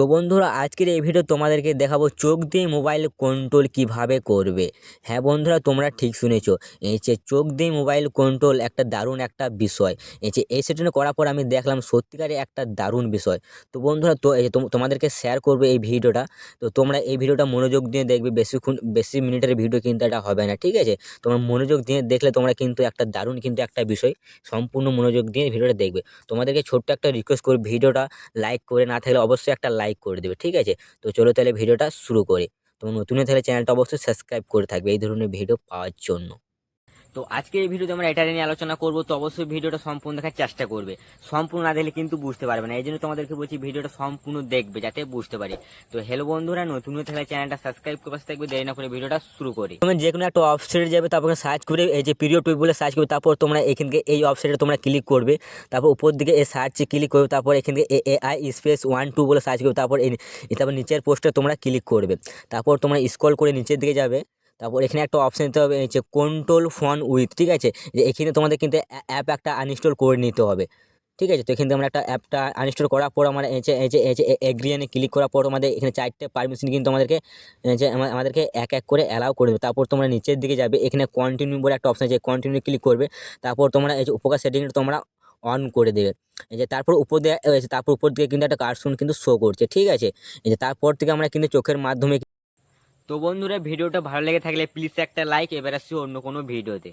তো বন্ধুরা আজকের এই ভিডিও তোমাদেরকে দেখাবো চোখ দিয়ে মোবাইল কন্ট্রোল কিভাবে করবে। হ্যাঁ বন্ধুরা, তোমরা ঠিক শুনেছো। এই যে চোখ দিয়ে মোবাইল কন্ট্রোল একটা দারুণ একটা বিষয়। এই সেটিংটা করার পর আমি দেখলাম সত্যিকারে একটা দারুণ বিষয়। তো বন্ধুরা, তো এই যে তোমাদেরকে শেয়ার করবে এই ভিডিওটা। তো তোমরা এই ভিডিওটা মনোযোগ দিয়ে দেখবে, বেশি মিনিটের ভিডিও কিন্তু এটা হবে না, ঠিক আছে? তোমরা মনোযোগ দিয়ে দেখলে তোমরা কিন্তু একটা দারুণ কিন্তু একটা বিষয় সম্পূর্ণ মনোযোগ দিয়ে ভিডিওটা দেখবে। তোমাদেরকে ছোট্ট একটা রিকোয়েস্ট করবে, ভিডিওটা লাইক করে না থাকলে অবশ্যই একটা লাইক করে দেবে, ঠিক আছে? তো চলো তাহলে ভিডিওটা শুরু করি। তোমরা নতুন হয়ে থাকলে চ্যানেলটা অবশ্যই সাবস্ক্রাইব করে থাকবে এই ধরনের ভিডিও পাওয়ার জন্য। তো আজকে এই ভিডিওতে আমরা এটা নিয়ে আলোচনা করব, তো অবশ্যই ভিডিওটা সম্পূর্ণ দেখার চেষ্টা করবে। সম্পূর্ণ না দেখলে কিন্তু বুঝতে পারবে না, এই জন্য তোমাদেরকে বলছি ভিডিওটা সম্পূর্ণ দেখবে যাতে বুঝতে পারি। তো হ্যালো বন্ধুরা, নতুন হয়ে থাকলে চ্যানেলটা সাবস্ক্রাইব করে পাশে থাকবে। দেরি না করে ভিডিওটা শুরু করি। তুমি যে কোনো একটা ওয়েবসাইটে যাবে, তারপর সার্চ করে এই যে পিরিয়ড টুই বলে সার্চ করবে, তারপর তোমরা এখান থেকে এই ওয়েবসাইটে তোমরা ক্লিক করবে। তারপর উপর দিকে এই সার্চে ক্লিক করবে, তারপর এখান থেকে AI স্পেস 1 2 বলে সার্চ করবে, তারপর নিচের পোস্টে তোমরা ক্লিক করবে। তারপর তোমরা স্ক্রল করে নিচের দিকে যাবে। তারপর এখানে একটা অপশন দিতে হবে, এই যে কন্ট্রোল ফোন উইথ, ঠিক আছে? যে এখানে তোমাদের কিন্তু অ্যাপ একটা আনইনস্টল করে নিতে হবে, ঠিক আছে? তো এখান থেকে আমরা একটা অ্যাপটা আনইনস্টল করার পর আমরা এই যে এগ্রিয়ানে ক্লিক করার পর আমাদের এখানে 4টে পারমিশন কিন্তু আমাদেরকে আমাদেরকে এক এক করে অ্যালাউ করে দেবে। তারপর তোমরা নিচের দিকে যাবে, এখানে কন্টিনিউ বলে একটা অপশন আছে, কন্টিনিউ ক্লিক করবে। তারপর তোমরা এই যে উপকার সেটিংটা তোমরা অন করে দেবে। এই যে তারপর উপর দিকে কিন্তু একটা কার্সন কিন্তু শো করছে, ঠিক আছে? এই যে তারপর থেকে আমরা কিন্তু চোখের মাধ্যমে। তো বন্ধুরা, ভিডিওটা ভালো লেগে থাকলে প্লিজ একটা লাইক। এবার আসছি অন্য কোনো ভিডিওতে।